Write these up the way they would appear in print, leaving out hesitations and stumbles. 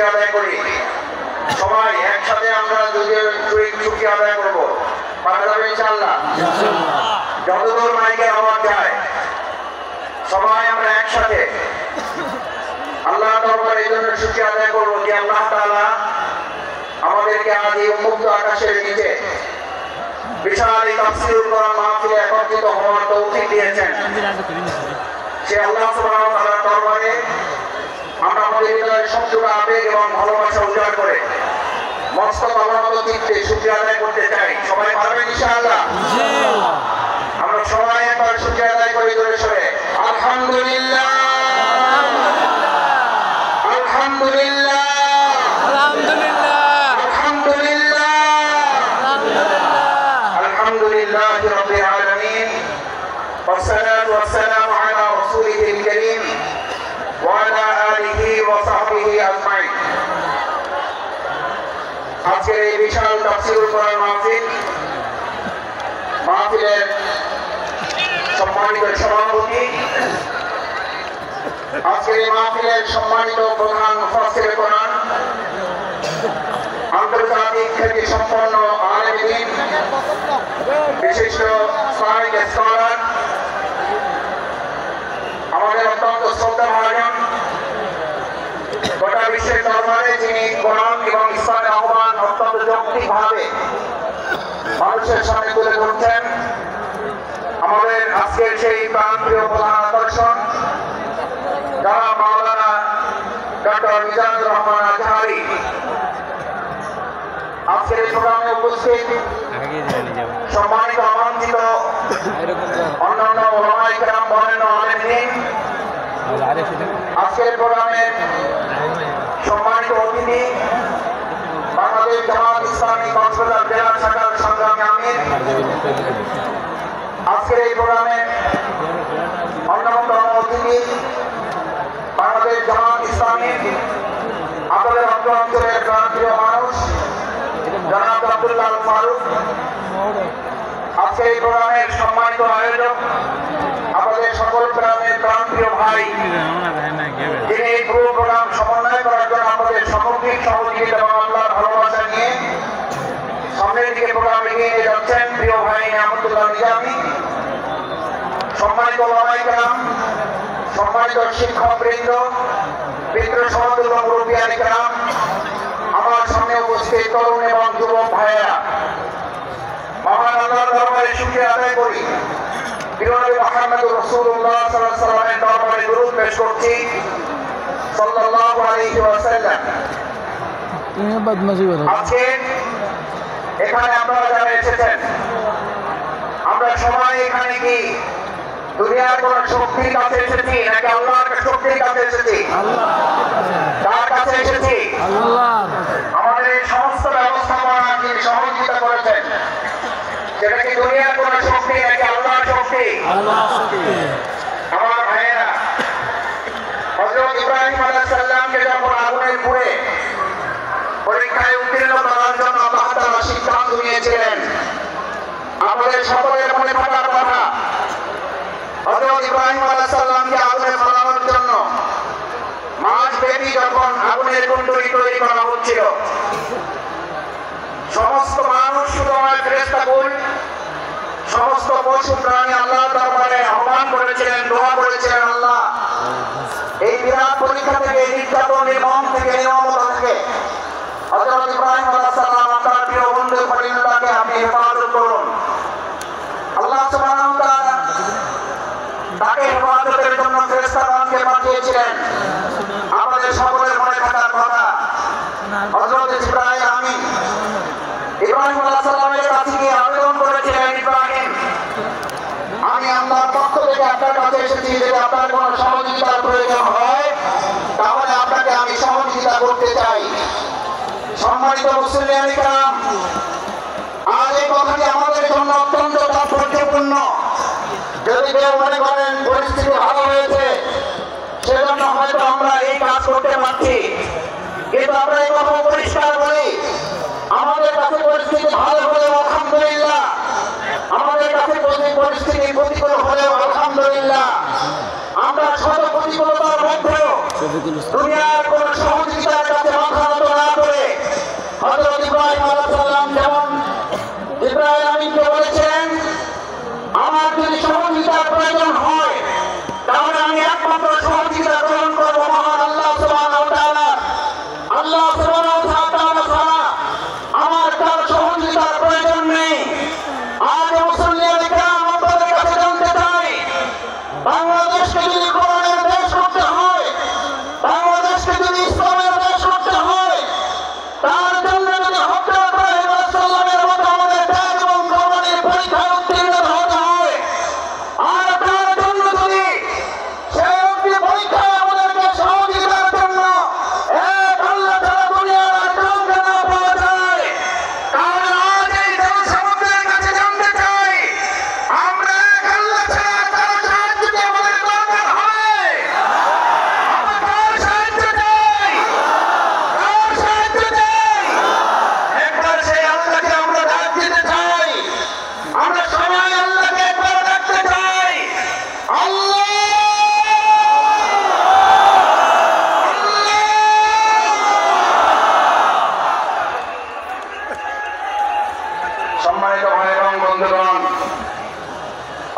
শুকরিয়া আদায় করি। সবাই একসাথে আমরা দুজন শুকরিয়া আদায় করবো, পারা যাবে ইনশাআল্লাহ। যতদূর মাইকের আওয়াজ যায় সবাই আমরা একসাথে আল্লাহ দরবারে এই জন্য শুকরিয়া আদায় করবো যে আল্লাহ তাআলা আমাদেরকে আজ এই উন্মুক্ত আকাশের নিচে বিশাল এই তাফসীরুল কোরআন মাহফিলে একত্রিত হওয়ার তৌফিক দিয়েছেন। সে আল্লাহ সুবহানাহু ওয়া তাআলার দরবারে আমরা আমাদের হৃদয়ের সবটুকু আবেগ এবং ভালোবাসা উজাড় করে মস্তক অবনত চিত্তে শুকরিয়া আদায় করতে চাই। সবাই পারবেন ইনশাআল্লাহ? আমরা সবাই একবার শুকরিয়া আদায় করি জোরে সোরে। আলহামদুলিল্লাহ, আলহামদুলিল্লাহ, لله رب العالمين والصلاة والسلام على رسوله الكريم وعلى آله وصحبه أجمعين। আজকের এই বিশাল তাফসীরুল কোরআন মাহফিলের সম্মানিত সভাপতি, আজকের এই মাহফিলের সম্মানিত প্রধান মুফাসসির কোরআন, আন্তর্জাতিক খ্যাতি সম্পন্ন আলেম দ্বীন, বিশিষ্ট ইসলামিক স্কলার, আমাদের অত্যন্ত শ্রদ্ধাভাজন, গোটা বিশ্বের দরবারে যিনি কোরআন এবং ইসলামের আহ্বান অত্যন্ত যৌক্তিকভাবে মানুষের সামনে তুলে ধরছেন, আমাদের আজকের সেই প্রাণপ্রিয় প্রধান আকর্ষণ যারা মাওলানা ডক্টর মিজানুর রহমান আজহারী, আজকের এই প্রোগ্রামে উপস্থিত সম্মানিত আমন্ত্রিত অন্যান্য ওলামায়ে কেরাম, বরেণ্য আলেম দ্বীন, আজকের প্রোগ্রামের সম্মানিত অতিথি বাংলাদেশ জামাত ইসলামী কক্সবাজার জেলা শাখার সংগ্রামী আমির, আজকের এই প্রোগ্রামের অন্যতম অতিথি বাংলাদেশ জামাত ইসলামী আদরের অঞ্চলের প্রাণপ্রিয় মানুষ জনাব আব্দুল্লাহ আল ফারুক, আজকে এই প্রোগ্রামের সম্মানিত আয়োজক আমাদের সকল গ্রামের প্রাণপ্রিয় ভাই, যিনি এই পুরো প্রোগ্রাম সমন্বয় করার জন্য আমাদের সামগ্রিক সহযোগিতা এবং আল্লাহর ভালোবাসা নিয়ে সামনের দিকে প্রোগ্রাম এগিয়ে নিয়ে যাচ্ছেন প্রিয় ভাই নিয়ামতুল্লাহ নিজামী। সম্মানিত ওলামায়ে কেরাম, সম্মানিত শিক্ষকবৃন্দ, পিতৃ সমতুল্য মুরব্বিয়ান কেরাম, আমার সামনে উপস্থিত তরুণ এবং যুবক ভাইয়েরা, মহান আল্লাহর দরবারে শুকরিয়া আদায় করি। প্রিয় মুহাম্মদুর রাসূলুল্লাহ সাল্লাল্লাহু আলাইহি ওয়াসাল্লামের দরবারে দরুদ পেশ করছি সাল্লাল্লাহু আলাইহি ওয়াসাল্লাম। আজকে এখানে আপনারা যারা এসেছেন, আমরা সবাই এখানে কি দুনিয়ার কোন শক্তির কাছে এসেছি নাকি আল্লাহর শক্তির কাছে এসেছি? কার কাছে এসেছি? আমাদের এই সমস্ত ব্যবস্থাপনা যিনি সহযোগিতা করেছেন, সেটা কি দুনিয়ার কোন শক্তি নাকি আল্লাহর শক্তি? আমার ভাইয়েরা, হযরত ইব্রাহিম আলাইহিস সালামকে যখন আগুনের পুড়ে পরীক্ষায় উত্তীর্ণ করার জন্য আল্লাহ তাআলা সিদ্ধান্ত নিয়েছিলেন, আমাদের সকলের মনে থাকার কথা, হযরত ইব্রাহিম আলাইহিস সালামকে আগুনে ফেলানোর জন্য মাসব্যাপী যখন আগুনের কুণ্ডলী তৈরি করা হচ্ছিল, সমস্ত মানুষ শুধু আমার ফেরেশতাকুল, সমস্ত পশু প্রাণী আল্লাহর দরবারে আহ্বান করেছিলেন, দোয়া করেছিলেন, আল্লাহ এই বিরাট পরীক্ষা থেকে, নির্যাতন, নির্মম থেকে, নির্মমতা থেকে হযরত ইব্রাহিম আলাইহিস সালাম আপনার প্রিয় বন্ধু খলিলুল্লাহকে আপনি হেফাজত করুন। আল্লাহ সুবহানাহু ওয়া তাআলা তাকে হেফাজতের জন্য ফেরেশতাগণকে পাঠিয়েছিলেন। আমাদের সকলের মনে থাকার কথা, হযরত ইব্রাহিম আলাইহিস সালামের কাছে গিয়ে আবেদন করেছিলেন, ইব্রাহিম, আমি আল্লাহর পক্ষ থেকে আপনার কাছে এসেছি, যদি আপনার কোনো সহযোগিতার প্রয়োজন হয় তাহলে আপনাকে আমি সহযোগিতা করতে চাই। সম্মানিত মুসলিম কেরাম, আজ এই কথাটি আমাদের জন্য অত্যন্ত তাৎপর্যপূর্ণ। যদি কেউ মনে করেন পরিস্থিতি ভালো হয়েছে সেজন্য হয়তো আমরা এই কাজ করতে পারছি, কিন্তু আমরা এই কথা পরিষ্কার বলি, আমাদের কাছে পরিস্থিতি ভালো হলেও আলহামদুলিল্লাহ, আমাদের কাছে পরিস্থিতি প্রতিকূল হলেও আলহামদুলিল্লাহ, আমরা শত প্রতিকূলতার মধ্যেও দুনিয়ার কোন সহযোগিতার কাছে মাথা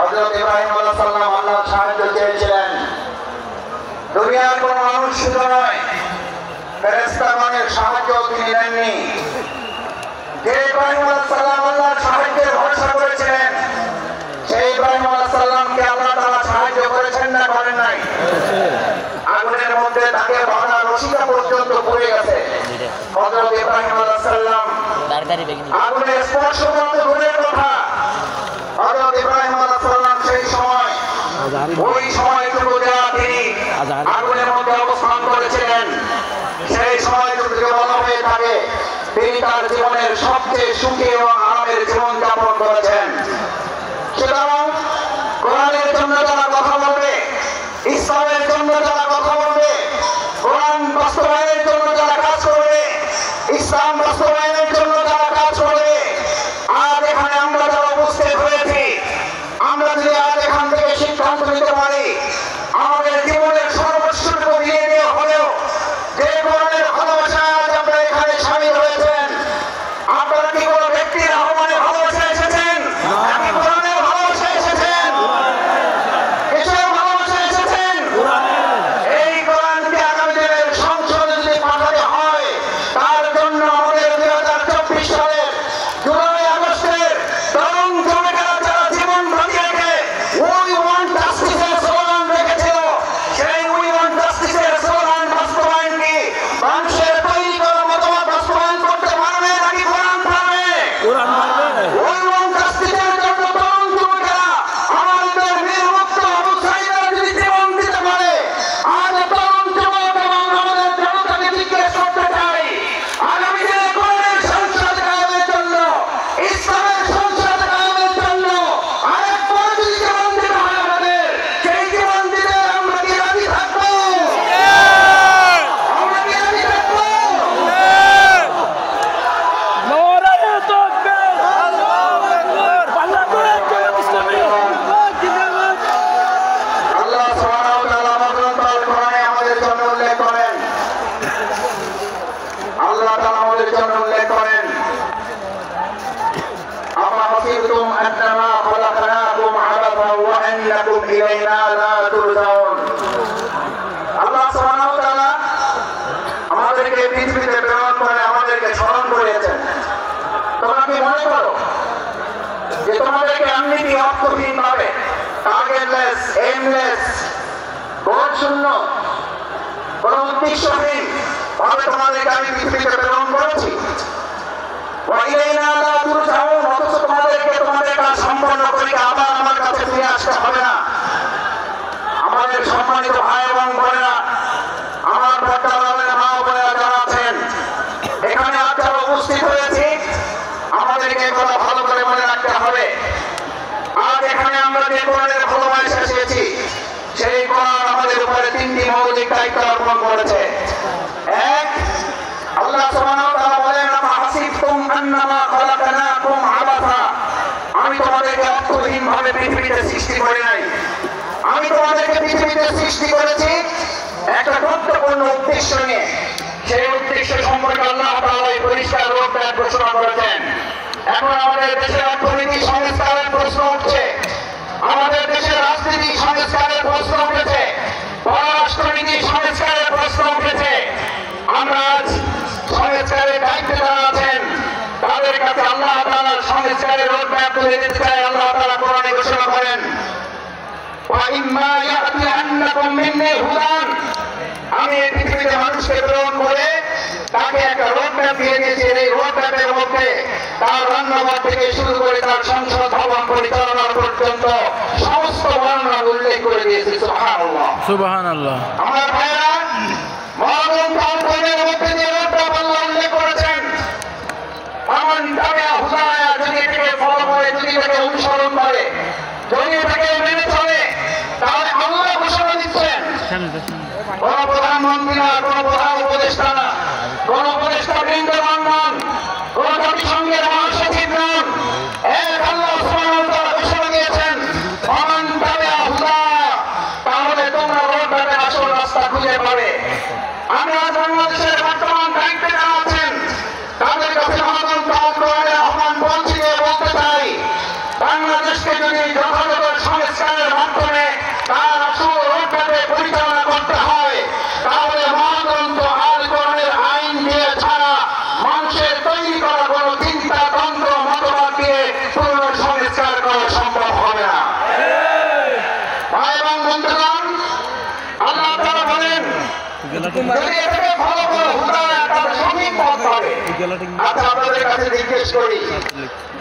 হযরত ইব্রাহিম আলাইহিস সালাম আল্লাহর সাহায্য চেয়েছিলেন। দুনিয়ার কোনো মানুষ শুধু নয়, ফেরেশতাগণের সাহায্য তিনি নেননি। যে ইব্রাহিম আলাইহিস সালাম আল্লাহর সাহায্যের ভরসা করেছিলেন, সেই ইব্রাহিম আলাইহিস সালামকে আল্লাহ তাআলা সাহায্য করেছেন না করেন নাই? আগুনের মধ্যে তাকে বাঁধা রশিটা পর্যন্ত পড়ে গেছে। হযরত ইব্রাহিম আলাইহিস সালাম আগুনের স্পর্শ করতে দূরের কথা, হযরত ইব্রাহিম আলাইহিস সালাম সেই সময় ওই সময়টুকু যারা তিনি আগুনের মধ্যে অবস্থান করেছিলেন, সেই সময়টুকুকে বলা হয়ে থাকে তিনি তার জীবনের সবচেয়ে সুখী এবং আরামের জীবন যাপন করেছেন। সুতরাং কোরআনের জন্য যারা কথা বলবে, ইসলামের জন্য যারা কথা বলবে, কোরআন বাস্তবায়নের জন্য যারা কাজ করবে, ইসলাম বাস্তবায়নের জন্য যারা কাজ করবে, আজ এখানে আমরা যারা উপস্থিত হয়েছি, আমরা যদি আজ এখান থেকে সিদ্ধান্ত নিতে পারি আমাদের জীবনের সর্বস্বটুকু দিয়ে দিয়ে হলেও যে কোরআনের ভালোবাসা আজ আমরা এখানে সামিল হয়েছেন, আপনারা কি কোনো ব্যক্তির আহ্বানে ভালোবাসা এসেছেন? নাকি কোরআনের ভালোবাসা এসেছেন? কিসের ভালোবাসা এসেছেন? এই কোরআনকে আগামী দিনের সংসদে যদি পাঠাতে হয়, তার জন্য আমাদের 2024 সালের জুলাই আগস্টের তরুণ যুবকেরা যারা জীবন বাজি রেখে উই ওয়ান্ট জাস্টিসের স্লোগান রেখেছিল, সেই উই ওয়ান্ট জাস্টিসের স্লোগান বাস্তবায়ন কি মানুষের তৈরি করা মতামত বাস্তবায়ন করতে পারবে নাকি কোরআন পারবে? উই ওয়ান্ট জাস্টিসের জন্য তরুণ যুবকেরা আমাদের নির্মুক্ত অবস্থায়ীরা যদি জীবন দিতে পারে, আজ তরুণ যুবক এবং আমাদের জনতাকে জিজ্ঞেস করতে চাই, আগামী দিনে কোরআনের সংসদ কায়েমের জন্য, ইসলামের সংসদ কায়েমের জন্য আরেকবার যদি জীবন দিতে হয় আমাদের, সেই জীবন দিতে আমরা কি রাজি থাকবো? আমরা কি রাজি থাকবো? আল্লাহ সুবহানাহু ওয়া তাআলা আমাদের কোরআনে আমাদের জন্য উল্লেখ করেন, আল্লাহ তাআলা আমাদের জন্য উল্লেখ করেন, আফাহাসিবতুম আন্নামা খালাকনাকুম আবাসা ওয়া আন্নাকুম ইলাইনা লা তুরজাউন। আল্লাহ সুবহানাহু ওয়া তাআলা আমাদেরকে পৃথিবীতে প্রেরণ করে আমাদেরকে স্মরণ করিয়েছেন। তোমরা কি মনে করো যে তোমাদেরকে এমনিতে অর্থহীন ভাবে, টার্গেটলেস, এইমলেস, গোল শূন্য, কোন উদ্দেশ্যহীন ভাবে তোমাদেরকে আমি পৃথিবীতে প্রেরণ করেছি? অথচ তোমাদেরকে তোমাদের কাজ সম্পন্ন করে আবার আমার কাছে ফিরে আসতে হবে না। আমাদের সম্মানিত ভাই এবং বোনেরা, আমার পর্দার মা ও বোনেরা যারা আছেন এখানে আজ যারা উপস্থিত হয়েছি, আমাদেরকে কথা ভালো করে মনে রাখতে হবে। আজ এখানে আমরা যে কোরআনের ভালোবাসা এসেছি, সেই কোরআন আমাদের উপরে 3টি মৌলিক দায়িত্ব অর্পণ করেছে। এক, আল্লাহ সুবহানাহু ওয়া তাআলা বলেন, আফাহাসিবতুম আন্নামা খালাকনাকুম আবাসা, আমি তোমাদেরকে অর্থহীন ভাবে পৃথিবীতে সৃষ্টি করি নাই। আমি তোমাদেরকে পৃথিবীতে সৃষ্টি করেছি একটা গুরুত্বপূর্ণ উদ্দেশ্য নিয়ে। সেই উদ্দেশ্য সম্পর্কে আল্লাহ তাআলা পরিষ্কার রূপে ঘোষণা করেছেন। এখন আমাদের দেশের অর্থনীতি সংস্কারের প্রশ্ন উঠছে, আমাদের দেশের রাজনীতি সংস্কারের প্রশ্ন উঠেছে, পররাষ্ট্রনীতি সংস্কারের প্রশ্ন উঠেছে। আমরা আজ সংস্কারের দায়িত্বে যারা আছেন তাদের কাছে আল্লাহ তাআলার সংস্কারের রোডম্যাপ তুলে দিতে চাই। আল্লাহ তাআলা কোরআনে ঘোষণা করেন, ওয়াইম্মা ইয়াতিয়ান্নাকুম মিন্নি হুদান, আমি এই পৃথিবীতে মানুষকে প্রেরণ করে তাকে একটা রোডম্যাপ দিয়ে দিয়েছি। এই রোডম্যাপের মধ্যে তার রান্নাঘর থেকে শুরু করে তার সংসদ ভবন পরিচালনা পর্যন্ত সমস্ত বর্ণনা উল্লেখ করে দিয়েছি। সুবহানাল্লাহ, সুবহানাল্লাহ। আমার ভাইয়েরা, মহাগ্রন্থ আল-কোরআনের মধ্যে যে রোডম্যাপ আল্লাহ উল্লেখ করেছেন, আমান তাবিআ হুদায়া, যদি এটাকে ফলো করে, যদি এটাকে অনুসরণ করে, যদি এটাকে মেনে চলে, তাহলে আল্লাহ ঘোষণা দিচ্ছেন কোন প্রধানমন্ত্রী না, কোন প্রধান উপদেষ্টা না, কোন উপদেষ্টা বৃন্দগণ নন, কোন জাতিসংঘের মহাসচিব নন, এক আল্লাহ সুবহানাহু ওয়া তাআলা ঘোষণা দিয়েছেন, আমান তাবিআ হুদায়া, তাহলে তোমরা রোডম্যাপের আসল রাস্তা খুঁজে পাবে। আমি আজ বাংলাদেশের বর্তমান দায়িত্বে যারা আছেন তাদের কাছে মহাগ্রন্থ আল-কোরআনের আহ্বান পৌঁছে দিয়ে বলতে চাই, বাংলাদেশকে যদি যথাযথ যদি এটাকে ফলো করে তাহলে সঠিক পথ হবে। আচ্ছা, আপনাদের কাছে জিজ্ঞেস করি,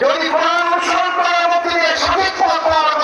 যদি কোরআন অনুসরণ করার মধ্যে দিয়ে সঠিক পথ পাওয়ার